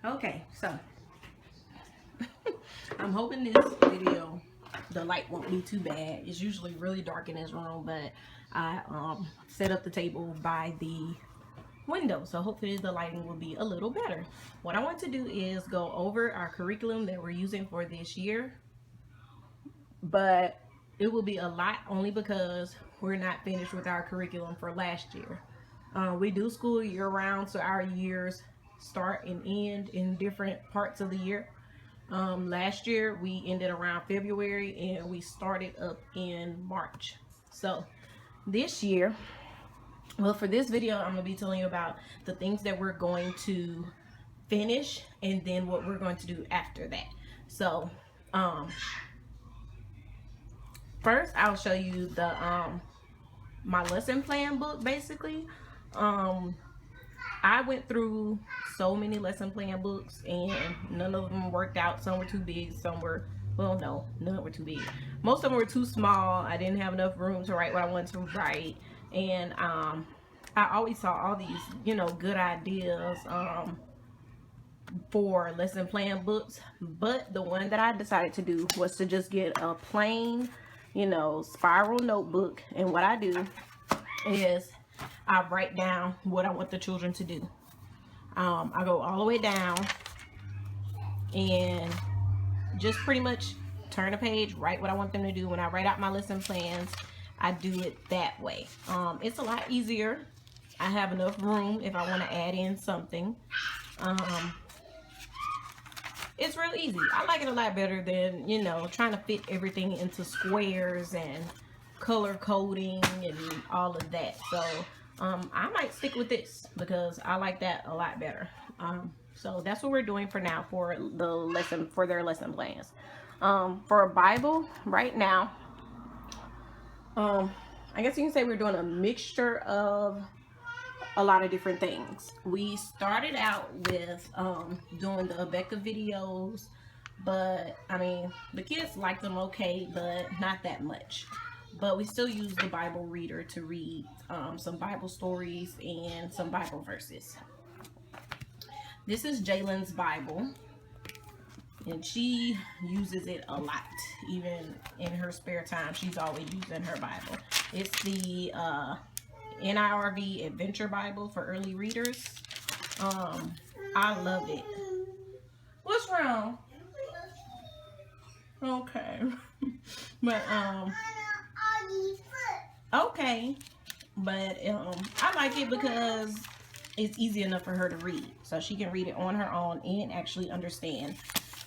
Okay, so I'm hoping this video, the light won't be too bad. It's usually really dark in this room, but I set up the table by the window, so hopefully the lighting will be a little better. What I want to do is go over our curriculum that we're using for this year, but it will be a lot only because we're not finished with our curriculum for last year. We do school year round, so our years start and end in different parts of the year. Last year we ended around February and we started up in March. So this year, well, for this video I'm going to be telling you about the things that we're going to finish and then what we're going to do after that. So first I'll show you the my lesson plan book. Basically, I went through so many lesson plan books and none of them worked out. Some were too big, some were, well, no, none were too big. Most of them were too small. I didn't have enough room to write what I wanted to write. And I always saw all these, you know, good ideas for lesson plan books. But the one that I decided to do was to just get a plain, you know, spiral notebook. And what I do is I write down what I want the children to do. I go all the way down and just pretty much turn a page, write what I want them to do. When I write out my lesson plans, I do it that way. It's a lot easier. I have enough room if I want to add in something. It's real easy. I like it a lot better than, you know, trying to fit everything into squares and color coding and all of that. So I might stick with this because I like that a lot better. So that's what we're doing for now for the lesson, for their lesson plans. For a Bible right now, I guess you can say we're doing a mixture of a lot of different things. We started out with doing the Abeka videos, but I mean the kids like them okay, but not that much. But we still use the Bible reader to read some Bible stories and some Bible verses. This is Jalen's Bible, and she uses it a lot. Even in her spare time, she's always using her Bible. It's the NIRV Adventure Bible for early readers. I love it. What's wrong? Okay. But okay, but I like it because it's easy enough for her to read, so she can read it on her own and actually understand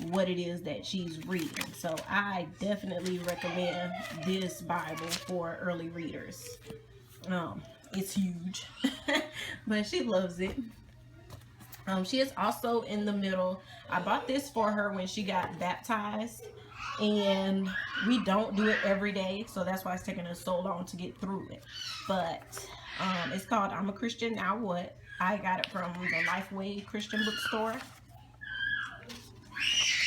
what it is that she's reading. So I definitely recommend this Bible for early readers. It's huge, but she loves it. She is also in the middle. I bought this for her when she got baptized, and we don't do it every day, so that's why it's taking us so long to get through it. But it's called I'm a Christian Now What. I got it from the Lifeway Christian bookstore,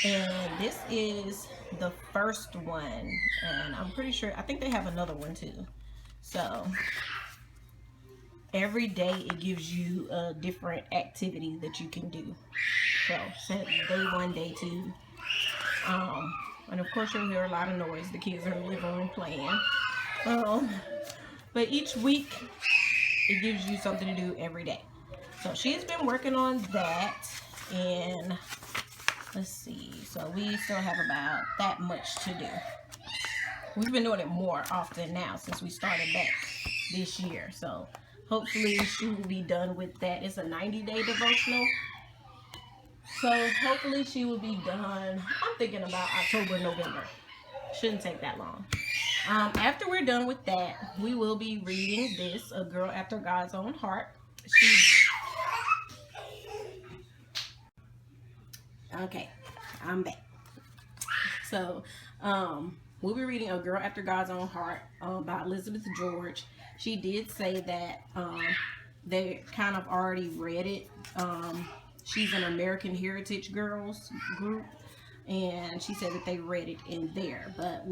and this is the first one, and I'm pretty sure, I think they have another one too. So every day it gives you a different activity that you can do. So set day 1, day 2, and of course you'll hear a lot of noise. The kids are in the living room playing. But each week it gives you something to do every day. So she's been working on that, and let's see, so we still have about that much to do. We've been doing it more often now since we started back this year, so hopefully she will be done with that. It's a 90-day devotional, so hopefully she will be done, I'm thinking about October, November. Shouldn't take that long. After we're done with that, we will be reading this, A Girl After God's Own Heart. Okay, I'm back. So we'll be reading A Girl After God's Own Heart by Elizabeth George. She did say that they kind of already read it. She's an American Heritage Girls group, and she said that they read it in there, but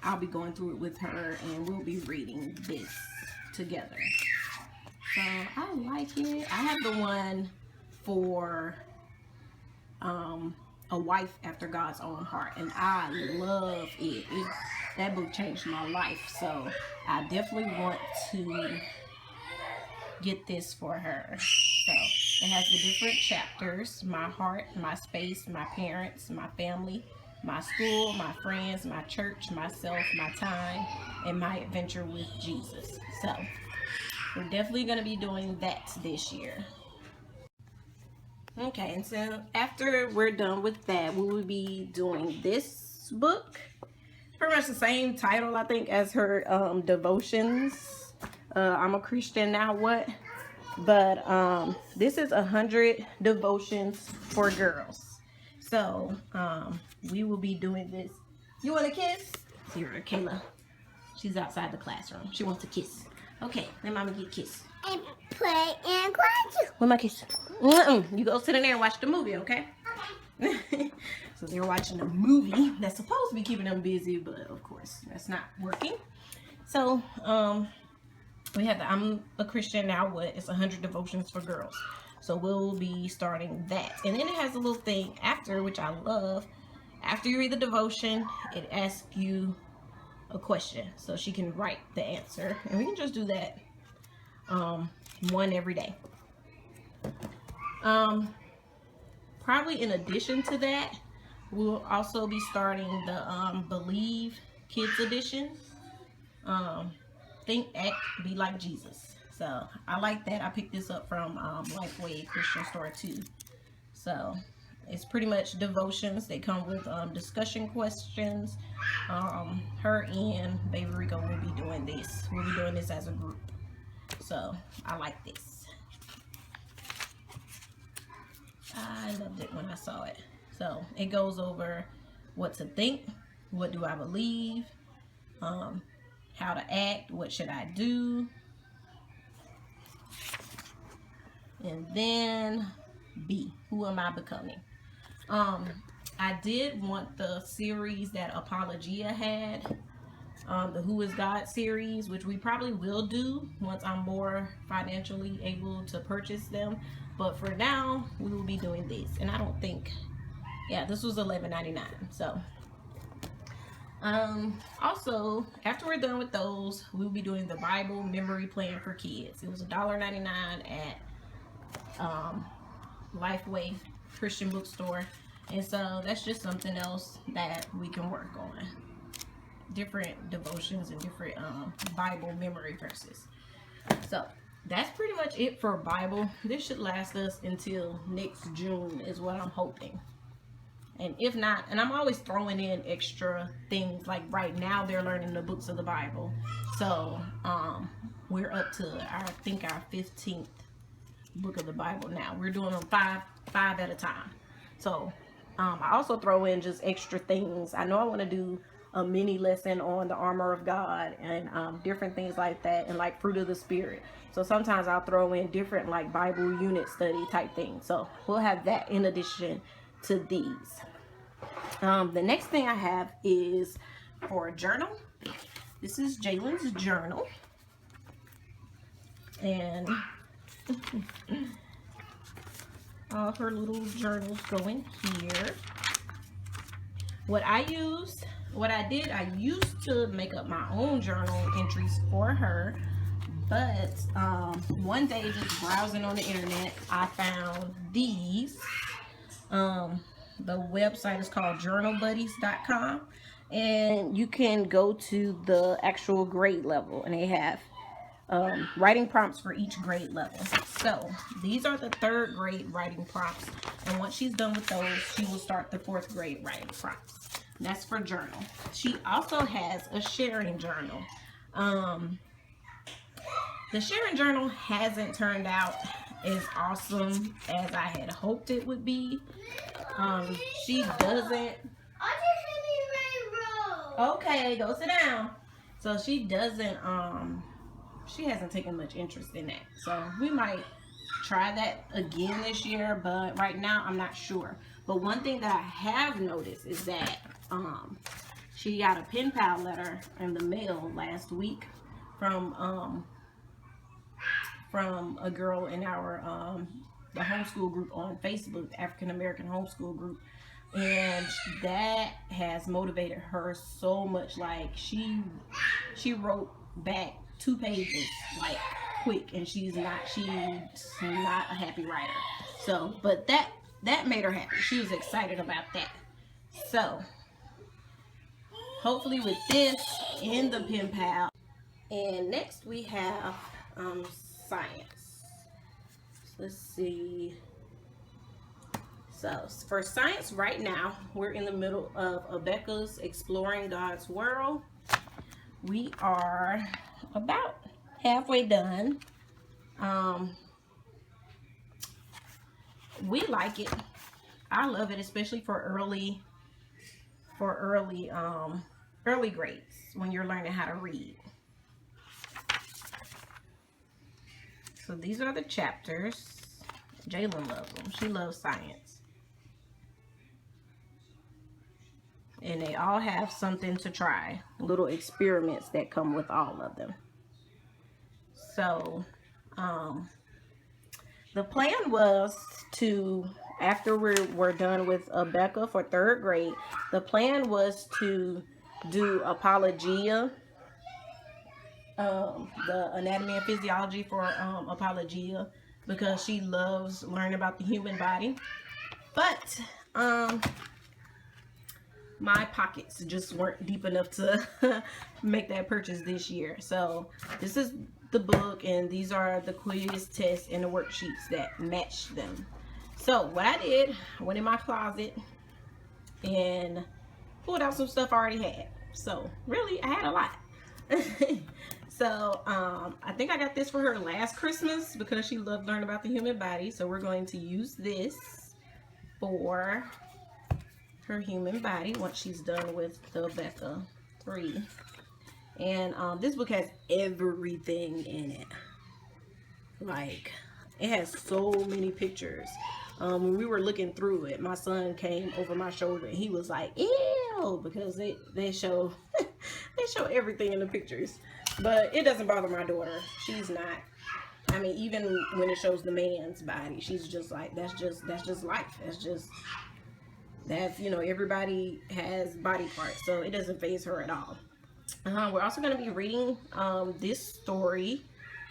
I'll be going through it with her, and we'll be reading this together. So I like it. I have the one for A Wife After God's Own Heart, and I love it. That book changed my life, so I definitely want to get this for her. So it has the different chapters: my heart, my space, my parents, my family, my school, my friends, my church, myself, my time, and my adventure with Jesus. So we're definitely going to be doing that this year. Okay, and so after we're done with that, we will be doing this book. Pretty much the same title, I think, as her devotions. I'm a Christian Now What? But this is 100 devotions for girls. So we will be doing this. You want a kiss? See her, Kayla. She's outside the classroom. She wants a kiss. Okay, let Mama get a kiss. And play and cry. Where's my kiss? You go sit in there and watch the movie, okay? Okay. So they're watching a movie that's supposed to be keeping them busy, but of course that's not working. So we have the I'm a Christian Now What? It's 100 devotions for girls. So we'll be starting that. And then it has a little thing after, which I love. After you read the devotion, it asks you a question. So she can write the answer. And we can just do that one every day. Probably in addition to that, we'll also be starting the Believe Kids Edition. Think, Act, Be Like Jesus. So I like that. I picked this up from Lifeway Christian Store too. So it's pretty much devotions. They come with discussion questions. Her and Baby Rico will be doing this. We'll be doing this as a group. So I like this. I loved it when I saw it. So it goes over what to think, what do I believe, how to act, what should I do, and then B, who am I becoming? I did want the series that Apologia had, the Who is God series, which we probably will do once I'm more financially able to purchase them. But for now, we will be doing this. And I don't think, yeah, this was $11.99. So also, after we're done with those, we'll be doing the Bible memory plan for kids. It was $1.99 at Lifeway Christian Bookstore. And so that's just something else that we can work on. Different devotions and different Bible memory verses. So that's pretty much it for Bible. This should last us until next June is what I'm hoping. And if not, and I'm always throwing in extra things, like right now they're learning the books of the Bible. So we're up to I think our 15th book of the Bible now. We're doing them five at a time. So I also throw in just extra things. I know I want to do a mini lesson on the armor of God and different things like that, and like fruit of the Spirit. So sometimes I'll throw in different like Bible unit study type things. So we'll have that in addition to these. The next thing I have is for a journal. This is Jalen's journal. And all her little journals go in here. I used to make up my own journal entries for her, but one day just browsing on the internet, I found these. The website is called journalbuddies.com, and you can go to the actual grade level, and they have writing prompts for each grade level. So these are the 3rd grade writing prompts, and once she's done with those, she will start the 4th grade writing prompts. That's for journal. She also has a sharing journal. The sharing journal hasn't turned out as awesome as I had hoped it would be. She doesn't. Okay, go sit down. So she doesn't. She hasn't taken much interest in that. So we might try that again this year, but right now I'm not sure. But one thing that I have noticed is that she got a pen pal letter in the mail last week from a girl in our the homeschool group on Facebook, the African American homeschool group, and that has motivated her so much. Like she wrote back 2 pages like quick, and she's not a happy writer. So, but that made her happy. She was excited about that. So, hopefully with this in the pen pal. And next we have science. So let's see. So for science right now, we're in the middle of Abeka's Exploring God's World. We are about halfway done. We like it. I love it, especially for early grades when you're learning how to read. So these are the chapters. Jalen loves them. She loves science. And they all have something to try. Little experiments that come with all of them. So, the plan was to, after we're done with Abeka for 3rd grade, the plan was to do Apologia, the anatomy and physiology for Apologia, because she loves learning about the human body. But my pockets just weren't deep enough to make that purchase this year. So this is the book, and these are the quiz tests and the worksheets that match them. So what I did, I went in my closet and pulled out some stuff I already had. So really, I had a lot. So I think I got this for her last Christmas because she loved learning about the human body. So we're going to use this for her human body once she's done with the Abeka 3. And this book has everything in it. Like, it has so many pictures. When we were looking through it, my son came over my shoulder and he was like, ew, because they show they show everything in the pictures. But it doesn't bother my daughter. She's not, I mean, even when it shows the man's body, she's just like, that's just life. That's, you know, everybody has body parts, so it doesn't faze her at all. We're also going to be reading this story,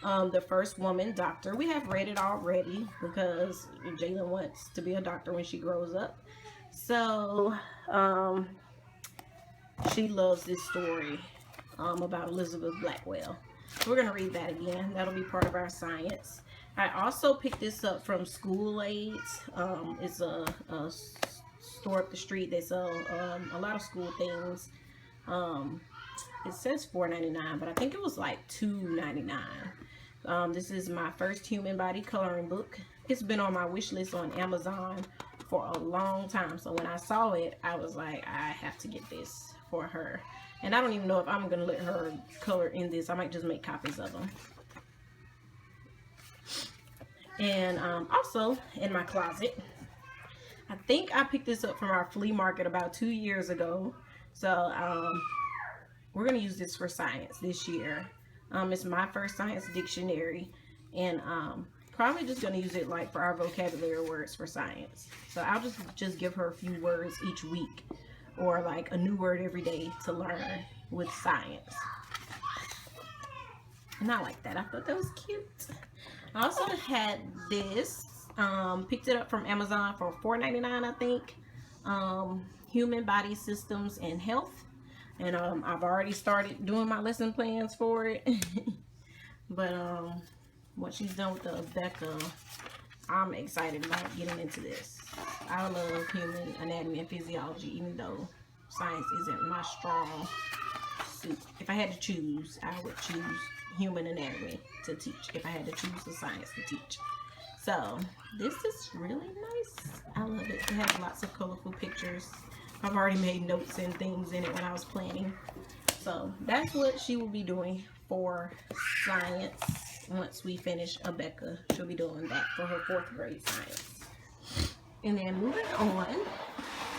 The First Woman Doctor. We have read it already because Jalen wants to be a doctor when she grows up. So she loves this story about Elizabeth Blackwell. So we're going to read that again. That'll be part of our science. I also picked this up from School Aids. It's a store up the street. They sell a lot of school things. It says $4.99, but I think it was like $2.99. This is my first human body coloring book. It's been on my wish list on Amazon for a long time. So when I saw it, I was like, I have to get this for her. And I don't even know if I'm going to let her color in this. I might just make copies of them. And also in my closet, I think I picked this up from our flea market about 2 years ago. So we're going to use this for science this year. It's my first science dictionary, and probably just going to use it like for our vocabulary words for science. So I'll just give her a few words each week, or like a new word every day to learn with science. And I like that. I thought that was cute. I also had this, picked it up from Amazon for $4.99, I think. Human Body Systems and Health. And I've already started doing my lesson plans for it. But once she's done with the Abeka, I'm excited about getting into this. I love human anatomy and physiology, even though science isn't my strong suit. If I had to choose, I would choose human anatomy to teach if I had to choose the science to teach. So this is really nice. I love it. It has lots of colorful pictures. I've already made notes and things in it when I was planning. So that's what she will be doing for science. Once we finish Abeka, she'll be doing that for her 4th grade science. And then moving on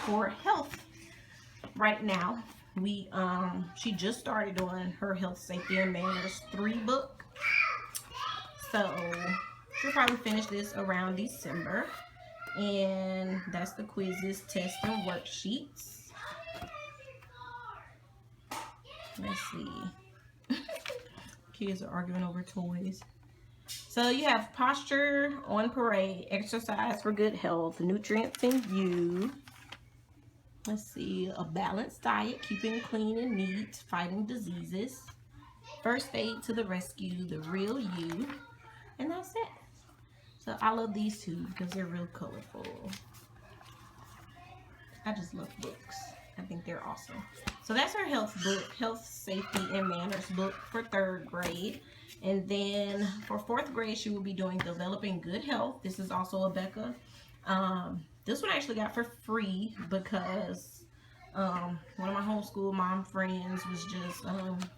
for health. Right now, she just started doing her Health, Safety, and Manners 3 book. So she'll probably finish this around December. And that's the quizzes, tests, and worksheets. Let's see. Kids are arguing over toys. So you have posture on parade, exercise for good health, nutrients in view. Let's see, a balanced diet, keeping clean and neat, fighting diseases, first aid to the rescue, the real you, and that's it. So I love these two because they're real colorful. I just love books. I think they're awesome. So that's her health book, health, safety, and manners book for 3rd grade. And then for 4th grade, she will be doing developing good health. This is also a Becca. This one I actually got for free because one of my homeschool mom friends was just,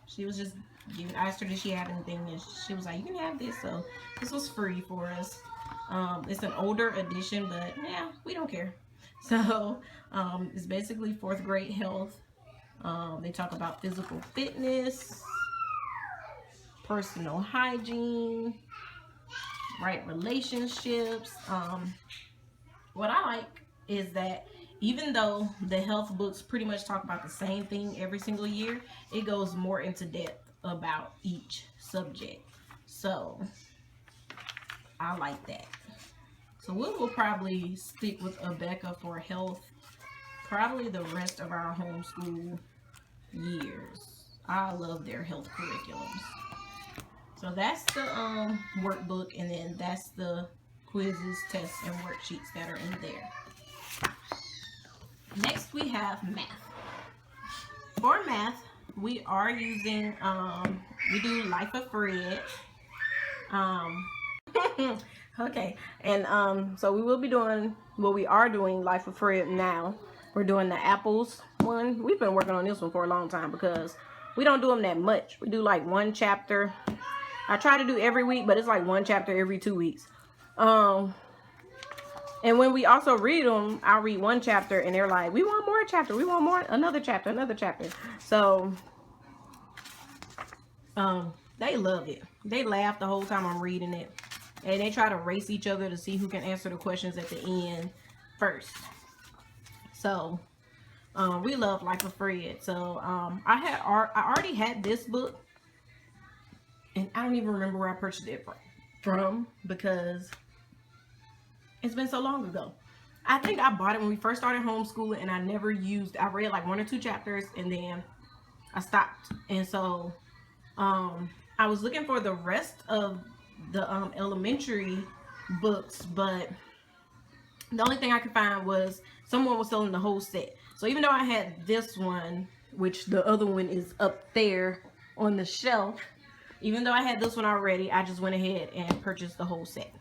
she was just giving, I asked her, did she have anything? And she was like, you can have this. So this was free for us. It's an older edition, but yeah, we don't care. So it's basically 4th grade health. They talk about physical fitness, personal hygiene, right relationships. What I like is that even though the health books pretty much talk about the same thing every single year, it goes more into depth about each subject. So I like that. So we will probably stick with Becca for health probably the rest of our homeschool years. I love their health curriculums. So that's the workbook, and then that's the quizzes, tests, and worksheets that are in there. Next we have math. For math, we are using, we do Life of Fred. Okay, and so we will be doing, well, we are doing Life of Fred now. We're doing the apples one. We've been working on this one for a long time because we don't do them that much. We do like 1 chapter. I try to do every week, but it's like 1 chapter every 2 weeks. And when we also read them, I'll read 1 chapter and they're like, we want more chapter. We want more, another chapter, another chapter. So they love it. They laugh the whole time I'm reading it. And they try to race each other to see who can answer the questions at the end first. So we love Life of Fred. So I already had this book, and I don't even remember where I purchased it from because it's been so long ago. I think I bought it when we first started homeschooling, and I never used. I read like 1 or 2 chapters, and then I stopped. And so I was looking for the rest of the elementary books, but the only thing I could find was someone was selling the whole set. So even though I had this one, which the other one is up there on the shelf, even though I had this one already, I just went ahead and purchased the whole set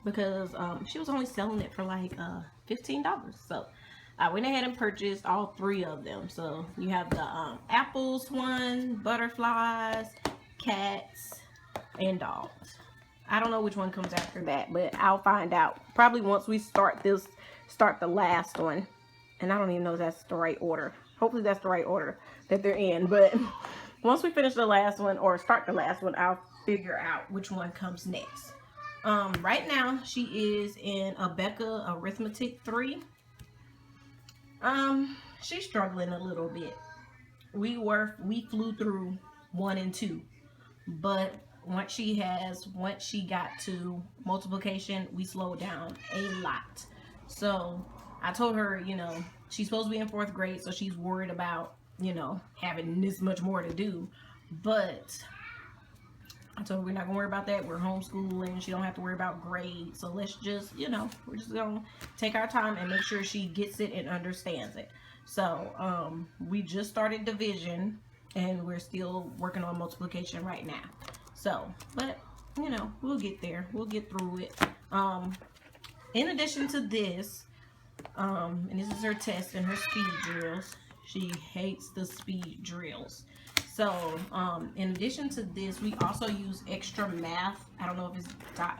because she was only selling it for like $15. So I went ahead and purchased all 3 of them. So you have the apples one, butterflies, cats, and dogs. I don't know which one comes after that, but I'll find out. Probably once we start the last one. And I don't even know if that's the right order. Hopefully that's the right order that they're in. But once we finish the last one or start the last one, I'll figure out which one comes next. Right now, she is in a Becca Arithmetic 3. She's struggling a little bit. We flew through 1 and 2, but once she got to multiplication, we slowed down a lot. So I told her, you know, she's supposed to be in 4th grade, so she's worried about, you know, having this much more to do. But I told her we're not gonna worry about that. We're homeschooling. She don't have to worry about grades. So let's just, you know, we're just gonna take our time and make sure she gets it and understands it. So we just started division, and we're still working on multiplication right now. So, but you know, we'll get there. We'll get through it. In addition to this, and this is her test and her speed drills. She hates the speed drills. So, in addition to this, we also use Extra Math. I don't know if it's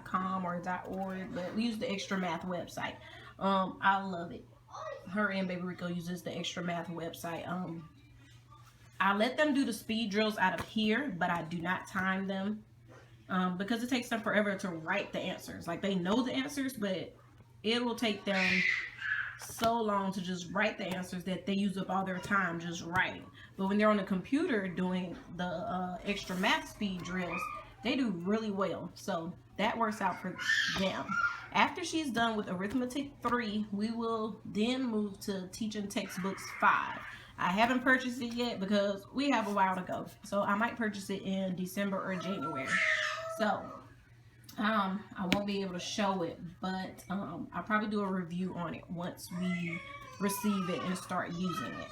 .com or .org, but we use the Extra Math website. I love it. Her and Baby Rico uses the Extra Math website. I let them do the speed drills out of here, but I do not time them. because it takes them forever to write the answers. Like, they know the answers, but it will take them so long to just write the answers that they use up all their time just writing. But when they're on the computer doing the extra math speed drills, they do really well. So that works out for them. After she's done with Arithmetic 3, we will then move to Teaching Textbooks 5. I haven't purchased it yet because we have a while to go. So I might purchase it in December or January. So I won't be able to show it, but I'll probably do a review on it once we receive it and start using it.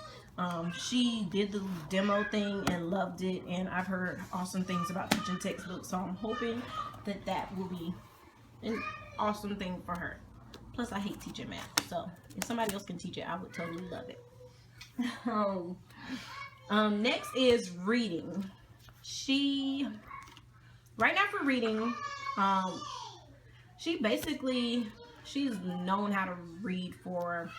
She did the demo thing and loved it, and I've heard awesome things about Teaching Textbooks, so I'm hoping that that will be an awesome thing for her. Plus, I hate teaching math, so if somebody else can teach it, I would totally love it. Next is reading. Right now for reading, she's known how to read for,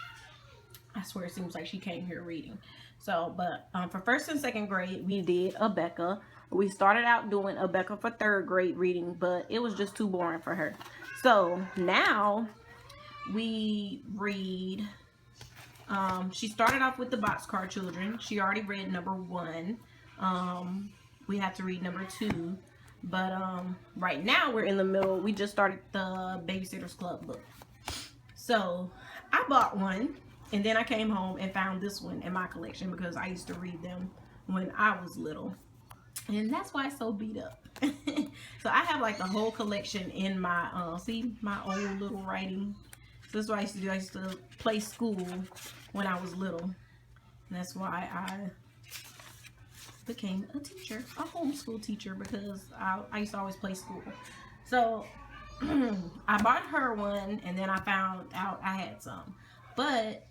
I swear it seems like she came here reading. So, but for 1st and 2nd grade, we did Abeka. We started out doing Abeka for 3rd grade reading, but it was just too boring for her. So now we read, she started off with the Boxcar Children. She already read number 1. We had to read number 2. But right now we're in the middle. We just started the Babysitter's Club book. So I bought one, and then I came home and found this one in my collection because I used to read them when I was little, and that's why it's so beat up. So I have like the whole collection in my see my old little writing. So that's what I used to do. I used to play school when I was little, and that's why I became a teacher, a homeschool teacher, because I used to always play school. So I bought her one, and then I found out I had some, but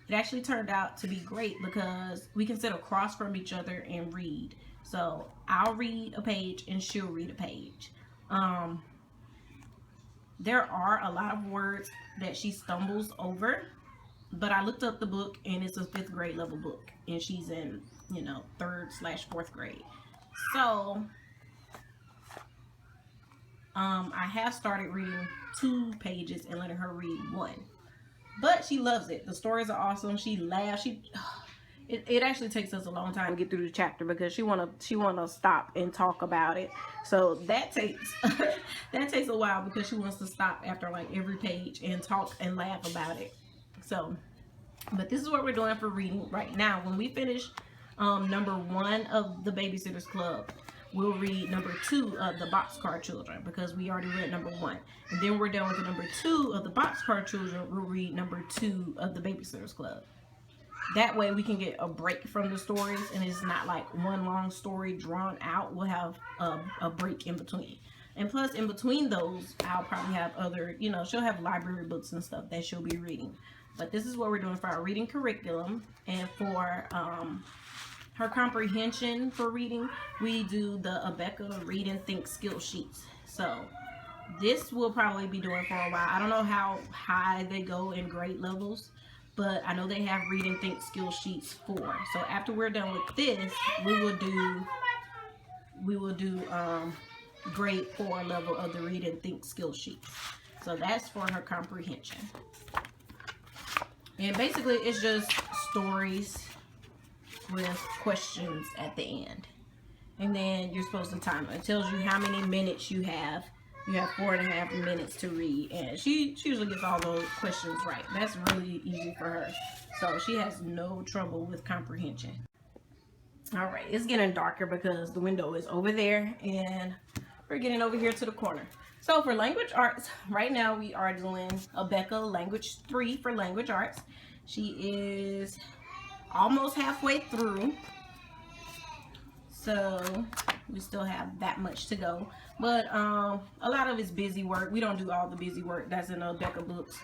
it actually turned out to be great because we can sit across from each other and read. So I'll read a page and she'll read a page. There are a lot of words that she stumbles over, but I looked up the book, and it's a 5th grade level book, and she's in 3rd/4th grade. So I have started reading 2 pages and letting her read 1, but she loves it. The stories are awesome. She laughs. It actually takes us a long time to get through the chapter because she wanna stop and talk about it. So that takes that takes a while because she wants to stop after like every page and talk and laugh about it. So, but this is what we're doing for reading right now. When we finish number 1 of the Babysitter's Club, we'll read number 2 of the Boxcar Children because we already read number 1. And then we're done with the number 2 of the Boxcar Children. We'll read number 2 of the Babysitter's Club. That way we can get a break from the stories, and it's not like one long story drawn out. We'll have a break in between. And plus, in between those, I'll probably have other, she'll have library books and stuff that she'll be reading. But this is what we're doing for our reading curriculum. And for her comprehension for reading, we do the Abeka Read and Think skill sheets. So this we'll probably be doing for a while. I don't know how high they go in grade levels, but I know they have Read and Think skill sheets 4. So after we're done with this, we will do grade 4 level of the Read and Think skill sheets. So that's for her comprehension. And basically it's just stories with questions at the end. And then you're supposed to time it. It tells you how many minutes you have. You have 4.5 minutes to read, and she usually gets all those questions right. That's really easy for her. So she has no trouble with comprehension. All right, it's getting darker because the window is over there, and we're getting over here to the corner. So for language arts, right now we are doing Abeka Language 3 for language arts. She is almost halfway through. So we still have that much to go. But a lot of it's busy work. We don't do all the busy work that's in the Abeka books.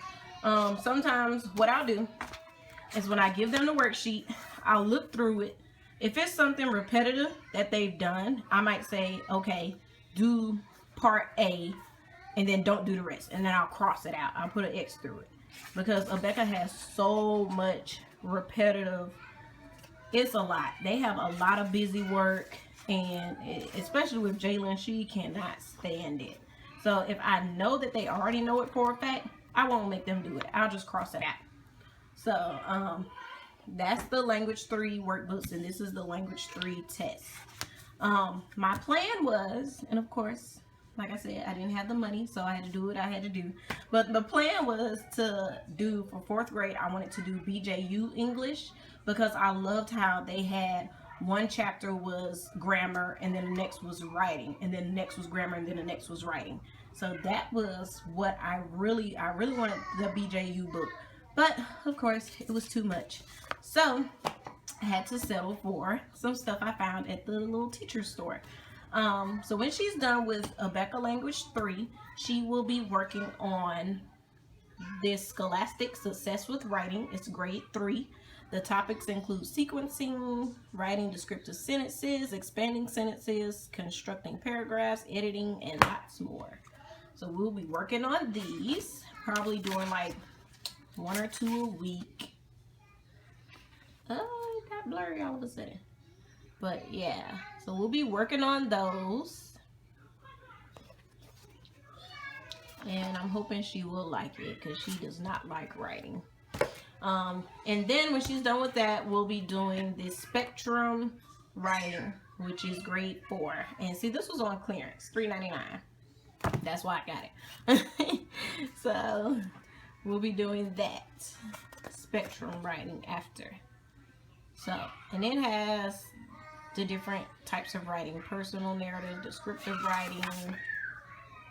Sometimes what I'll do is when I give them the worksheet, I'll look through it. If it's something repetitive that they've done, I might say, okay, do part A and then don't do the rest. And then I'll cross it out. I'll put an X through it. Because Abeka has so much repetitive. It's a lot. They have a lot of busy work. And especially with Jalen, she cannot stand it. So if I know that they already know it for a fact, I won't make them do it. I'll just cross it out. So that's the language 3 workbooks, and this is the language 3 test. My plan was, and of course, like I said, I didn't have the money, so I had to do what I had to do. But the plan was to do, for 4th grade, I wanted to do BJU English, because I loved how they had one chapter was grammar, and then the next was writing, and then the next was grammar, and then the next was writing. So that was what I really wanted, the BJU book. But of course, it was too much. So I had to settle for some stuff I found at the little teacher store. So when she's done with Abeka Language 3, she will be working on this Scholastic Success with Writing. It's grade 3. The topics include sequencing, writing descriptive sentences, expanding sentences, constructing paragraphs, editing, and lots more. So we'll be working on these, probably doing like 1 or 2 a week. Oh, it got blurry all of a sudden. But yeah, so we'll be working on those. And I'm hoping she will like it, because she does not like writing. And then when she's done with that, we'll be doing this spectrum writing, which is grade 4. And see, this was on clearance, $3.99. That's why I got it. So we'll be doing that spectrum writing after. So, and it has the different types of writing: personal, narrative, descriptive writing,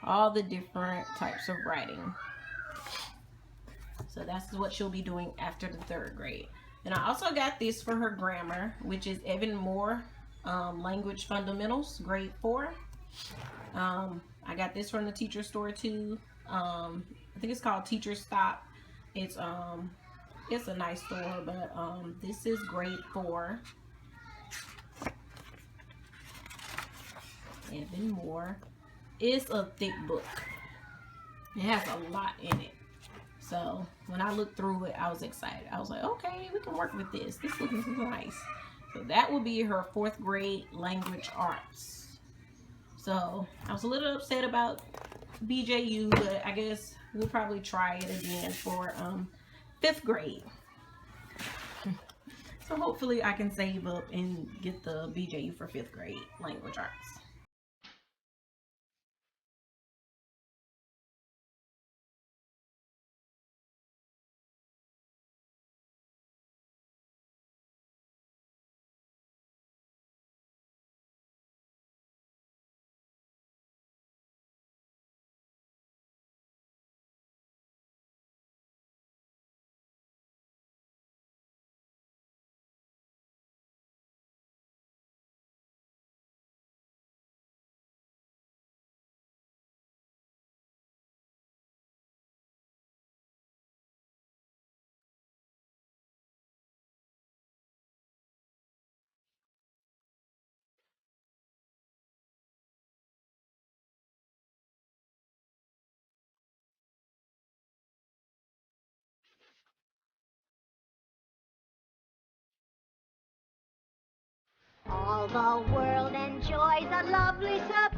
all the different types of writing. So that's what she'll be doing after the 3rd grade. And I also got this for her grammar, which is Evan Moore Language Fundamentals, grade 4. I got this from the teacher store too. I think it's called Teacher Stop. It's a nice store, but this is grade 4. Evan Moore. It's a thick book. It has a lot in it. So when I looked through it, I was excited. I was like, okay, we can work with this. This looks nice. So that will be her 4th grade language arts. So I was a little upset about BJU, but I guess we'll probably try it again for 5th grade. So hopefully I can save up and get the BJU for 5th grade language arts. All the world enjoys a lovely surprise.